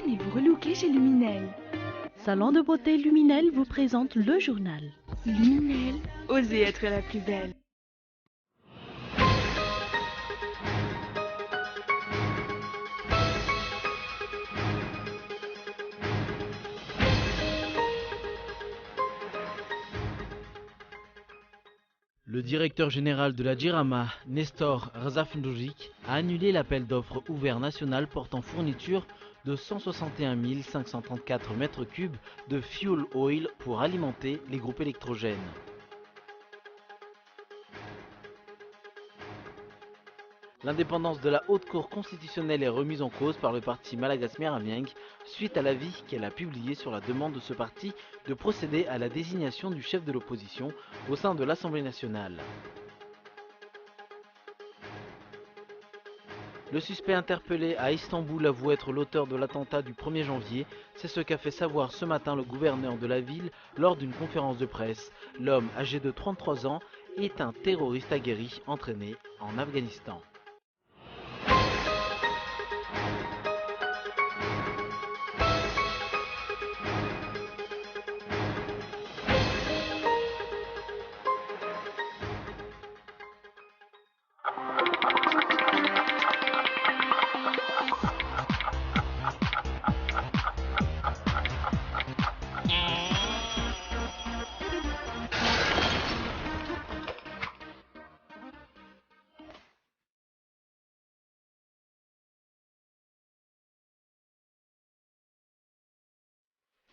Venez vous relooker chez Luminel. Salon de beauté Luminel vous présente le journal. Luminel, osez être la plus belle. Le directeur général de la Djirama, Nestor Razafndoujic, a annulé l'appel d'offres ouvert national portant fourniture de 161 534 m3 de fuel oil pour alimenter les groupes électrogènes. L'indépendance de la Haute Cour constitutionnelle est remise en cause par le parti Malagasy-Meramieng suite à l'avis qu'elle a publié sur la demande de ce parti de procéder à la désignation du chef de l'opposition au sein de l'Assemblée nationale. Le suspect interpellé à Istanbul avoue être l'auteur de l'attentat du 1er janvier. C'est ce qu'a fait savoir ce matin le gouverneur de la ville lors d'une conférence de presse. L'homme, âgé de 33 ans, est un terroriste aguerri entraîné en Afghanistan.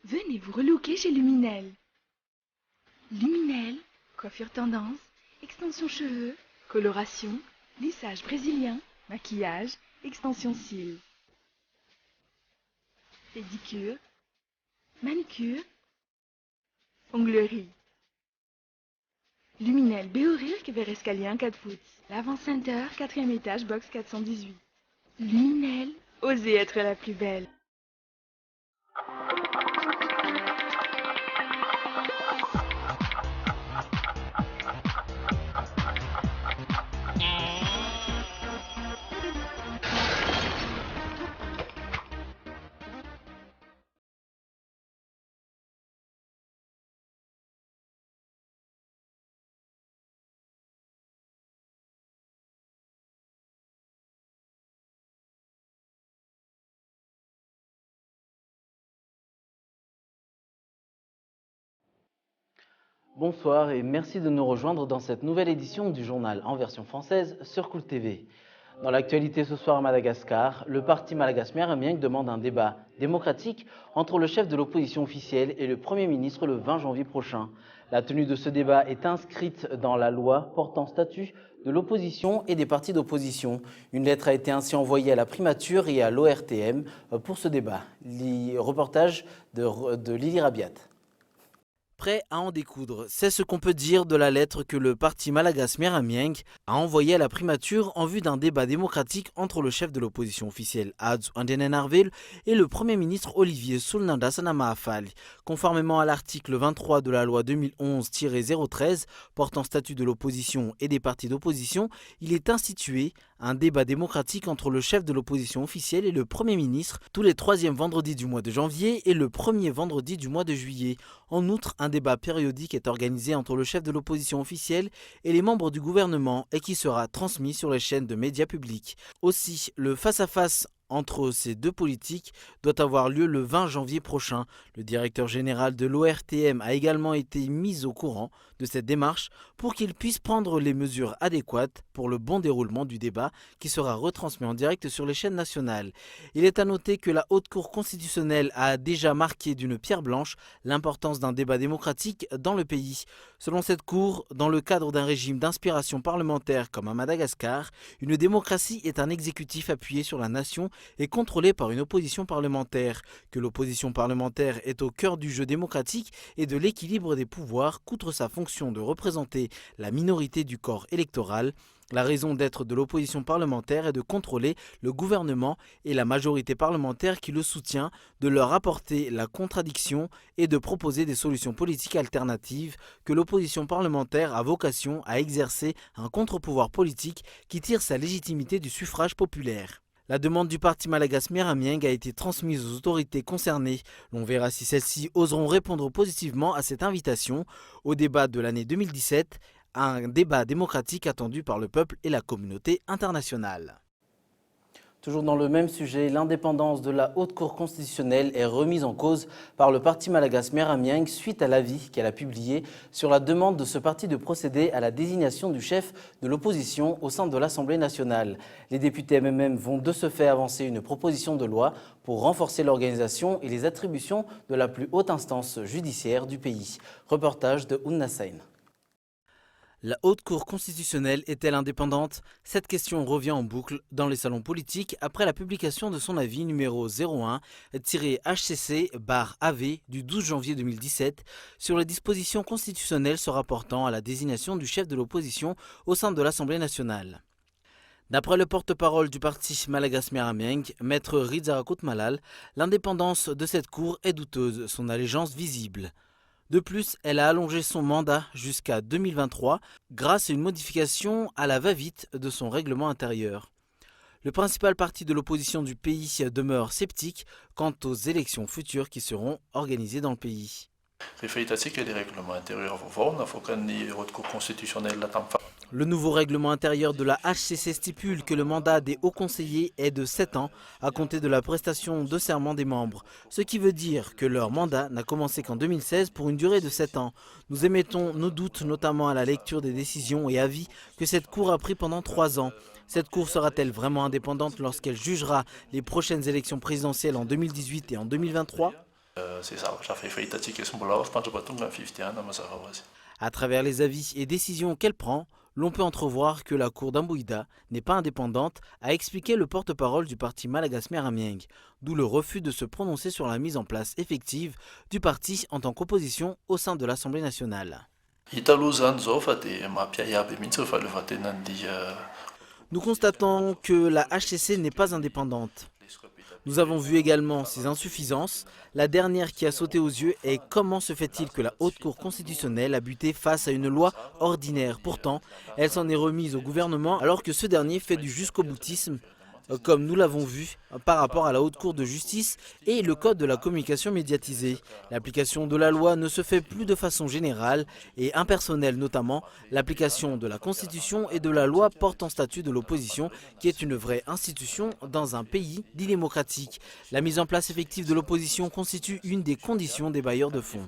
Venez vous relooker chez Luminel. Luminel, coiffure tendance, extension cheveux, coloration, lissage brésilien, maquillage, extension cils. Pédicure, manicure, onglerie. Luminel Béorir, vers escalier 1 4 foot. L'Avant Center, 4e étage, box 418. Luminel, osez être la plus belle. Bonsoir et merci de nous rejoindre dans cette nouvelle édition du journal en version française sur Cool TV. Dans l'actualité ce soir à Madagascar, le parti Malagasy-Meramieng demande un débat démocratique entre le chef de l'opposition officielle et le Premier ministre le 20 janvier prochain. La tenue de ce débat est inscrite dans la loi portant statut de l'opposition et des partis d'opposition. Une lettre a été ainsi envoyée à la primature et à l'ORTM pour ce débat. Reportage de Lily Rabiat. Prêt à en découdre, c'est ce qu'on peut dire de la lettre que le parti Malagasy-Meramieng a envoyée à la primature en vue d'un débat démocratique entre le chef de l'opposition officielle Adzu Andenenarvel et le Premier ministre Olivier Sulnanda-Sanama-Afali. Conformément à l'article 23 de la loi 2011-013 portant statut de l'opposition et des partis d'opposition, il est institué un débat démocratique entre le chef de l'opposition officielle et le Premier ministre tous les 3e vendredis du mois de janvier et le 1er vendredi du mois de juillet. En outre, un débat périodique est organisé entre le chef de l'opposition officielle et les membres du gouvernement et qui sera transmis sur les chaînes de médias publics. Aussi, le face-à-face entre ces deux politiques doit avoir lieu le 20 janvier prochain. Le directeur général de l'ORTM a également été mis au courant de cette démarche pour qu'il puisse prendre les mesures adéquates pour le bon déroulement du débat qui sera retransmis en direct sur les chaînes nationales. Il est à noter que la Haute Cour constitutionnelle a déjà marqué d'une pierre blanche l'importance d'un débat démocratique dans le pays. Selon cette Cour, dans le cadre d'un régime d'inspiration parlementaire comme à Madagascar, une démocratie est un exécutif appuyé sur la nation et contrôlé par une opposition parlementaire, que l'opposition parlementaire est au cœur du jeu démocratique et de l'équilibre des pouvoirs qu'outre sa fonction de représenter la minorité du corps électoral. La raison d'être de l'opposition parlementaire est de contrôler le gouvernement et la majorité parlementaire qui le soutient, de leur apporter la contradiction et de proposer des solutions politiques alternatives, que l'opposition parlementaire a vocation à exercer un contre-pouvoir politique qui tire sa légitimité du suffrage populaire. La demande du parti Malagas Miaramieng a été transmise aux autorités concernées. L'on verra si celles-ci oseront répondre positivement à cette invitation au débat de l'année 2017, un débat démocratique attendu par le peuple et la communauté internationale. Toujours dans le même sujet, l'indépendance de la Haute Cour constitutionnelle est remise en cause par le parti Malagas Miaramieng suite à l'avis qu'elle a publié sur la demande de ce parti de procéder à la désignation du chef de l'opposition au sein de l'Assemblée nationale. Les députés MMM vont de ce fait avancer une proposition de loi pour renforcer l'organisation et les attributions de la plus haute instance judiciaire du pays. Reportage de Ounassain. La Haute Cour constitutionnelle est-elle indépendante? Cette question revient en boucle dans les salons politiques après la publication de son avis numéro 01-HCC/AV du 12 janvier 2017 sur les dispositions constitutionnelles se rapportant à la désignation du chef de l'opposition au sein de l'Assemblée nationale. D'après le porte-parole du parti Malagas Miaramieng, maître Ridzarakut Malal, l'indépendance de cette cour est douteuse, son allégeance visible. De plus, elle a allongé son mandat jusqu'à 2023 grâce à une modification à la va-vite de son règlement intérieur. Le principal parti de l'opposition du pays demeure sceptique quant aux élections futures qui seront organisées dans le pays. Le nouveau règlement intérieur de la HCC stipule que le mandat des hauts conseillers est de 7 ans à compter de la prestation de serment des membres, ce qui veut dire que leur mandat n'a commencé qu'en 2016 pour une durée de 7 ans. Nous émettons nos doutes notamment à la lecture des décisions et avis que cette Cour a pris pendant 3 ans. Cette Cour sera-t-elle vraiment indépendante lorsqu'elle jugera les prochaines élections présidentielles en 2018 et en 2023 ? À travers les avis et décisions qu'elle prend, l'on peut entrevoir que la Cour d'Ambouïda n'est pas indépendante, a expliqué le porte-parole du parti Malagas Miaramieng, d'où le refus de se prononcer sur la mise en place effective du parti en tant qu'opposition au sein de l'Assemblée nationale. Nous constatons que la HCC n'est pas indépendante. Nous avons vu également ses insuffisances. La dernière qui a sauté aux yeux est comment se fait-il que la Haute Cour constitutionnelle a buté face à une loi ordinaire. Pourtant, elle s'en est remise au gouvernement alors que ce dernier fait du jusqu'au-boutisme, comme nous l'avons vu par rapport à la Haute Cour de justice et le code de la communication médiatisée. L'application de la loi ne se fait plus de façon générale et impersonnelle, notamment l'application de la Constitution et de la loi portant statut de l'opposition, qui est une vraie institution dans un pays dit démocratique. La mise en place effective de l'opposition constitue une des conditions des bailleurs de fonds.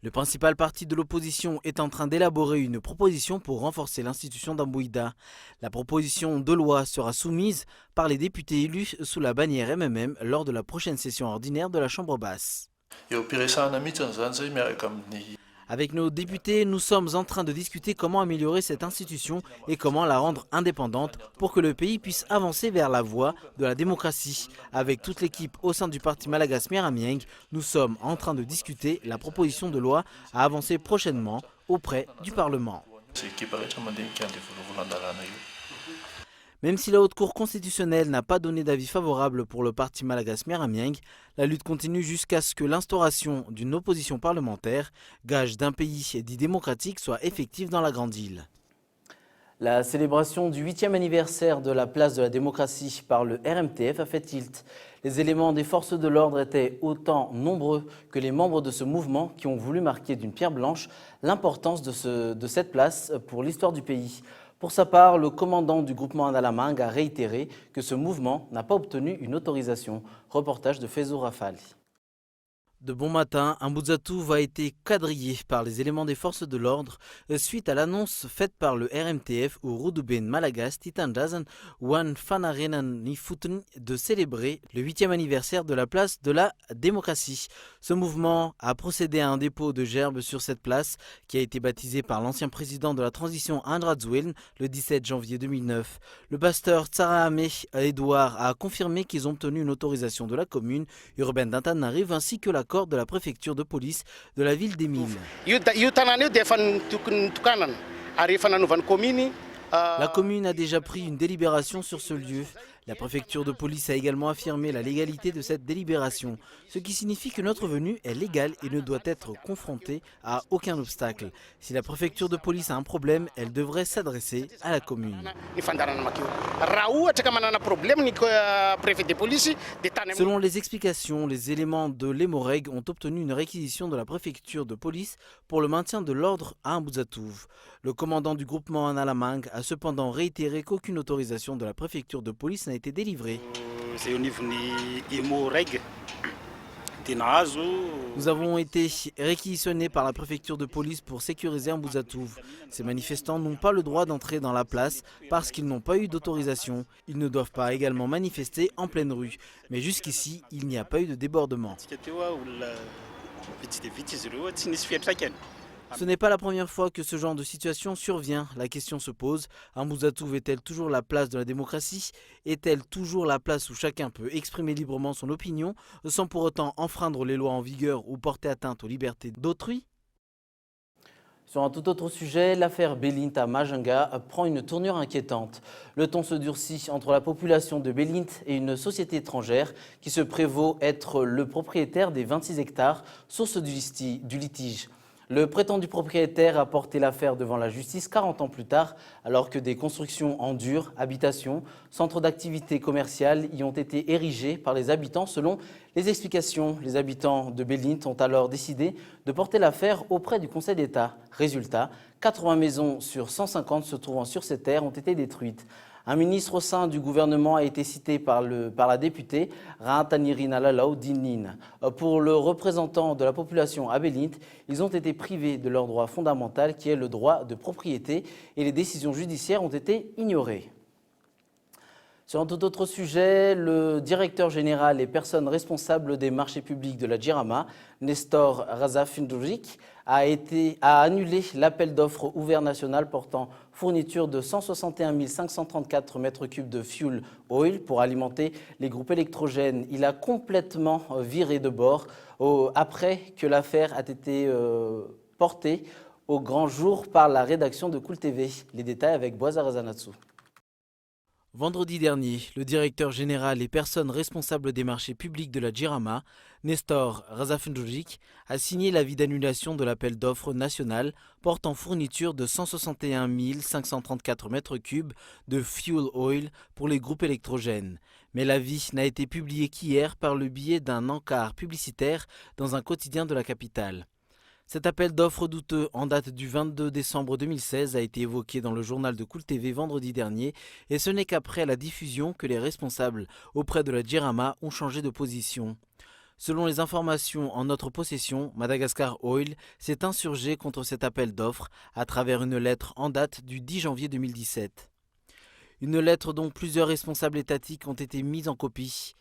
Le principal parti de l'opposition est en train d'élaborer une proposition pour renforcer l'institution d'Ambouïda. La proposition de loi sera soumise par les députés élus sous la bannière MMM lors de la prochaine session ordinaire de la Chambre basse. Avec nos députés, nous sommes en train de discuter comment améliorer cette institution et comment la rendre indépendante pour que le pays puisse avancer vers la voie de la démocratie. Avec toute l'équipe au sein du parti Malagas Miaramieng, nous sommes en train de discuter la proposition de loi à avancer prochainement auprès du Parlement. Même si la Haute Cour constitutionnelle n'a pas donné d'avis favorable pour le parti Malagas Miaramieng, la lutte continue jusqu'à ce que l'instauration d'une opposition parlementaire, gage d'un pays dit démocratique, soit effective dans la Grande Île. La célébration du 8e anniversaire de la place de la démocratie par le RMTF a fait tilt. Les éléments des forces de l'ordre étaient autant nombreux que les membres de ce mouvement qui ont voulu marquer d'une pierre blanche l'importance de cette place pour l'histoire du pays. Pour sa part, le commandant du groupement Andalamang a réitéré que ce mouvement n'a pas obtenu une autorisation. Reportage de Faizo Rafali. De bon matin, un Bouzatouv a été quadrillé par les éléments des forces de l'ordre suite à l'annonce faite par le RMTF au Roudoubén Malagas Titanjazan Wan Fanarenan Nifuten de célébrer le 8e anniversaire de la place de la démocratie. Ce mouvement a procédé à un dépôt de gerbes sur cette place qui a été baptisée par l'ancien président de la transition Andra Zoueln le 17 janvier 2009. Le pasteur Tsarahame Edouard a confirmé qu'ils ont obtenu une autorisation de la commune urbaine d'Antananarive ainsi que l'accord de la préfecture de police de la ville des Mines. La commune a déjà pris une délibération sur ce lieu. La préfecture de police a également affirmé la légalité de cette délibération, ce qui signifie que notre venue est légale et ne doit être confrontée à aucun obstacle. Si la préfecture de police a un problème, elle devrait s'adresser à la commune. Selon les explications, les éléments de l'Hémorreg ont obtenu une réquisition de la préfecture de police pour le maintien de l'ordre à Mbouzatouf. Le commandant du groupement Analamang a cependant réitéré qu'aucune autorisation de la préfecture de police n'a été délivrée. Nous avons été réquisitionnés par la préfecture de police pour sécuriser Mbouzatouf. Ces manifestants n'ont pas le droit d'entrer dans la place parce qu'ils n'ont pas eu d'autorisation. Ils ne doivent pas également manifester en pleine rue. Mais jusqu'ici, il n'y a pas eu de débordement. Ce n'est pas la première fois que ce genre de situation survient. La question se pose, Mbouzatouf est-elle toujours la place de la démocratie? Est-elle toujours la place où chacun peut exprimer librement son opinion sans pour autant enfreindre les lois en vigueur ou porter atteinte aux libertés d'autrui? Sur un tout autre sujet, l'affaire Belint à Majunga prend une tournure inquiétante. Le ton se durcit entre la population de Belint et une société étrangère qui se prévaut être le propriétaire des 26 hectares, source du litige. Le prétendu propriétaire a porté l'affaire devant la justice 40 ans plus tard, alors que des constructions en dur, habitations, centres d'activité commerciales y ont été érigés par les habitants. Selon les explications, les habitants de Belint ont alors décidé de porter l'affaire auprès du Conseil d'État. Résultat, 80 maisons sur 150 se trouvant sur ces terres ont été détruites. Un ministre au sein du gouvernement a été cité par la députée Rahantanirina Lalaudinin. Pour le représentant de la population à Belint, ils ont été privés de leur droit fondamental qui est le droit de propriété et les décisions judiciaires ont été ignorées. Sur un tout autre sujet, le directeur général et personne responsable des marchés publics de la Djirama, Nestor Razafindourik, a annulé l'appel d'offres ouvert national portant fourniture de 161 534 m3 de fuel oil pour alimenter les groupes électrogènes. Il a complètement viré de bord après que l'affaire a été portée au grand jour par la rédaction de Cool TV. Les détails avec Boisa Razanatsu. Vendredi dernier, le directeur général et personne responsable des marchés publics de la Djirama, Nestor Razafindourik, a signé l'avis d'annulation de l'appel d'offres national portant fourniture de 161 534 m3 de fuel oil pour les groupes électrogènes. Mais l'avis n'a été publié qu'hier par le biais d'un encart publicitaire dans un quotidien de la capitale. Cet appel d'offres douteux en date du 22 décembre 2016 a été évoqué dans le journal de Cool TV vendredi dernier et ce n'est qu'après la diffusion que les responsables auprès de la Djirama ont changé de position. Selon les informations en notre possession, Madagascar Oil s'est insurgé contre cet appel d'offres à travers une lettre en date du 10 janvier 2017. Une lettre dont plusieurs responsables étatiques ont été mis en copie.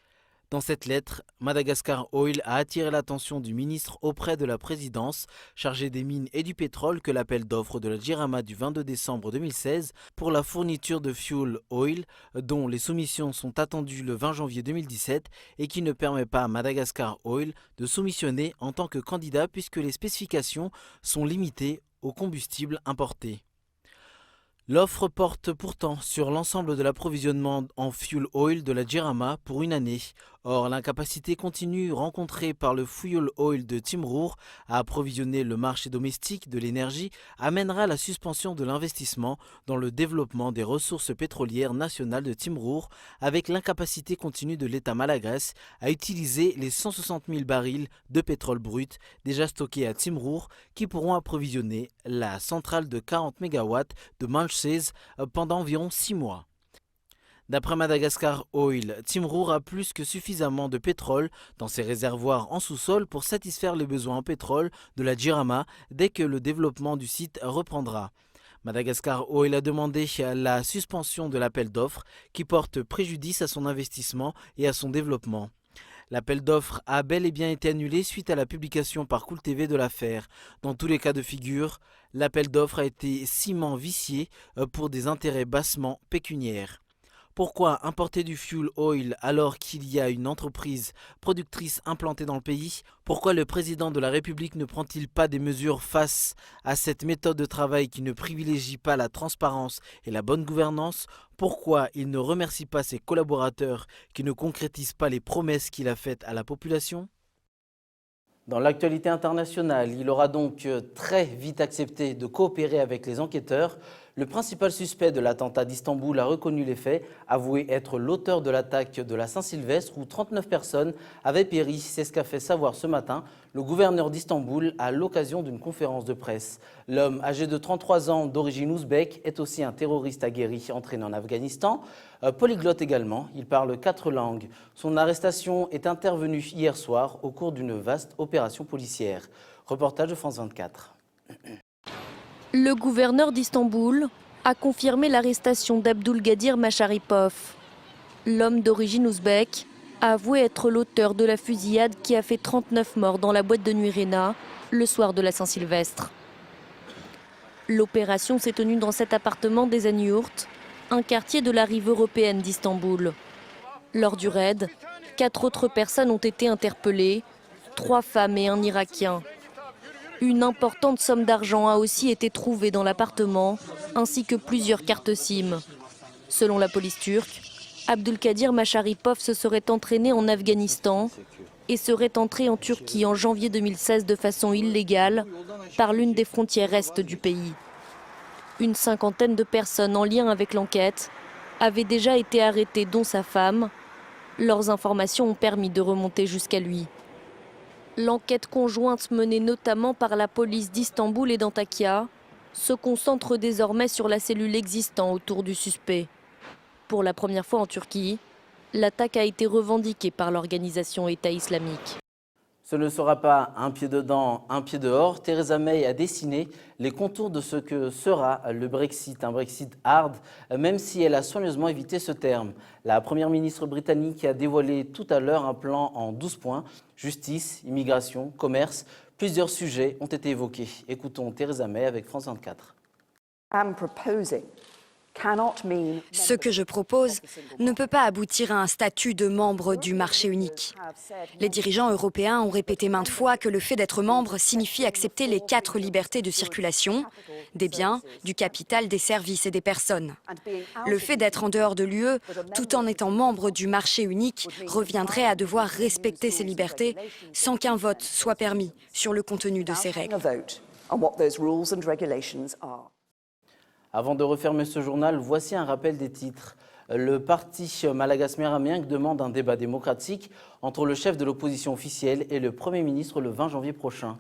Dans cette lettre, Madagascar Oil a attiré l'attention du ministre auprès de la présidence chargée des mines et du pétrole que l'appel d'offres de la Djirama du 22 décembre 2016 pour la fourniture de fuel oil, dont les soumissions sont attendues le 20 janvier 2017 et qui ne permet pas à Madagascar Oil de soumissionner en tant que candidat puisque les spécifications sont limitées aux combustibles importés. L'offre porte pourtant sur l'ensemble de l'approvisionnement en fuel oil de la Djirama pour une année. Or, l'incapacité continue rencontrée par le fuel oil de Timrour à approvisionner le marché domestique de l'énergie amènera la suspension de l'investissement dans le développement des ressources pétrolières nationales de Timrour avec l'incapacité continue de l'État malgache à utiliser les 160 000 barils de pétrole brut déjà stockés à Timrour qui pourront approvisionner la centrale de 40 MW de Manchese pendant environ 6 mois. D'après Madagascar Oil, Timrour a plus que suffisamment de pétrole dans ses réservoirs en sous-sol pour satisfaire les besoins en pétrole de la Djirama dès que le développement du site reprendra. Madagascar Oil a demandé la suspension de l'appel d'offres qui porte préjudice à son investissement et à son développement. L'appel d'offres a bel et bien été annulé suite à la publication par Cool TV de l'affaire. Dans tous les cas de figure, l'appel d'offres a été ciment vicié pour des intérêts bassement pécuniaires. Pourquoi importer du fuel oil alors qu'il y a une entreprise productrice implantée dans le pays? Pourquoi le président de la République ne prend-il pas des mesures face à cette méthode de travail qui ne privilégie pas la transparence et la bonne gouvernance? Pourquoi il ne remercie pas ses collaborateurs qui ne concrétisent pas les promesses qu'il a faites à la population? Dans l'actualité internationale, il aura donc très vite accepté de coopérer avec les enquêteurs. Le principal suspect de l'attentat d'Istanbul a reconnu les faits, avoué être l'auteur de l'attaque de la Saint-Sylvestre où 39 personnes avaient péri. C'est ce qu'a fait savoir ce matin le gouverneur d'Istanbul à l'occasion d'une conférence de presse. L'homme âgé de 33 ans d'origine ouzbek est aussi un terroriste aguerri entraîné en Afghanistan. Polyglotte également, il parle 4 langues. Son arrestation est intervenue hier soir au cours d'une vaste opération policière. Reportage de France 24. Le gouverneur d'Istanbul a confirmé l'arrestation d'Abdulgadir Masharipov. L'homme d'origine ouzbek a avoué être l'auteur de la fusillade qui a fait 39 morts dans la boîte de nuit Rena le soir de la Saint-Sylvestre. L'opération s'est tenue dans cet appartement des Esenyurt, un quartier de la rive européenne d'Istanbul. Lors du raid, 4 autres personnes ont été interpellées, 3 femmes et un Irakien. Une importante somme d'argent a aussi été trouvée dans l'appartement, ainsi que plusieurs cartes SIM. Selon la police turque, Abdulkadir Masharipov se serait entraîné en Afghanistan et serait entré en Turquie en janvier 2016 de façon illégale par l'une des frontières est du pays. Une cinquantaine de personnes en lien avec l'enquête avaient déjà été arrêtées, dont sa femme. Leurs informations ont permis de remonter jusqu'à lui. L'enquête conjointe menée notamment par la police d'Istanbul et d'Antakya se concentre désormais sur la cellule existant autour du suspect. Pour la première fois en Turquie, l'attaque a été revendiquée par l'organisation État islamique. Ce ne sera pas un pied dedans, un pied dehors. Theresa May a dessiné les contours de ce que sera le Brexit, un Brexit hard, même si elle a soigneusement évité ce terme. La première ministre britannique a dévoilé tout à l'heure un plan en 12 points. Justice, immigration, commerce, plusieurs sujets ont été évoqués. Écoutons Theresa May avec France 24. Ce que je propose ne peut pas aboutir à un statut de membre du marché unique. Les dirigeants européens ont répété maintes fois que le fait d'être membre signifie accepter les 4 libertés de circulation, des biens, du capital, des services et des personnes. Le fait d'être en dehors de l'UE, tout en étant membre du marché unique, reviendrait à devoir respecter ces libertés sans qu'un vote soit permis sur le contenu de ces règles. Avant de refermer ce journal, voici un rappel des titres. Le parti Malagas Meramiengue demande un débat démocratique entre le chef de l'opposition officielle et le Premier ministre le 20 janvier prochain.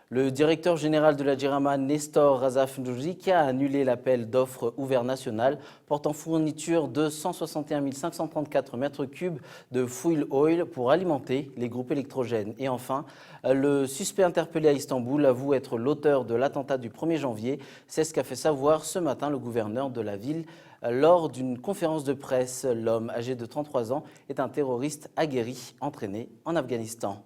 Le directeur général de la Jirama, Nestor Razaf Ndouzik, a annulé l'appel d'offres ouvert national portant fourniture de 161 534 mètres cubes de fuel oil pour alimenter les groupes électrogènes. Et enfin, le suspect interpellé à Istanbul avoue être l'auteur de l'attentat du 1er janvier. C'est ce qu'a fait savoir ce matin le gouverneur de la ville lors d'une conférence de presse. L'homme âgé de 33 ans est un terroriste aguerri entraîné en Afghanistan.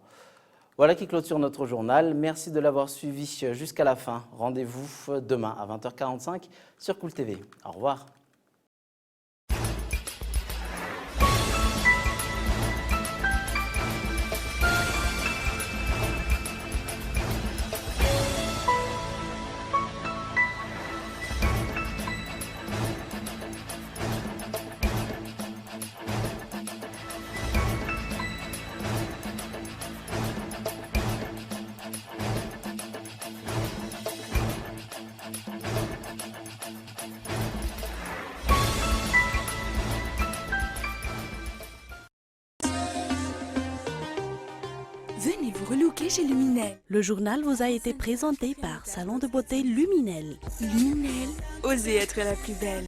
Voilà qui clôture notre journal. Merci de l'avoir suivi jusqu'à la fin. Rendez-vous demain à 20h45 sur Cool TV. Au revoir. Venez vous relooker chez Luminel. Le journal vous a été présenté par Salon de beauté Luminel. Luminel, osez être la plus belle.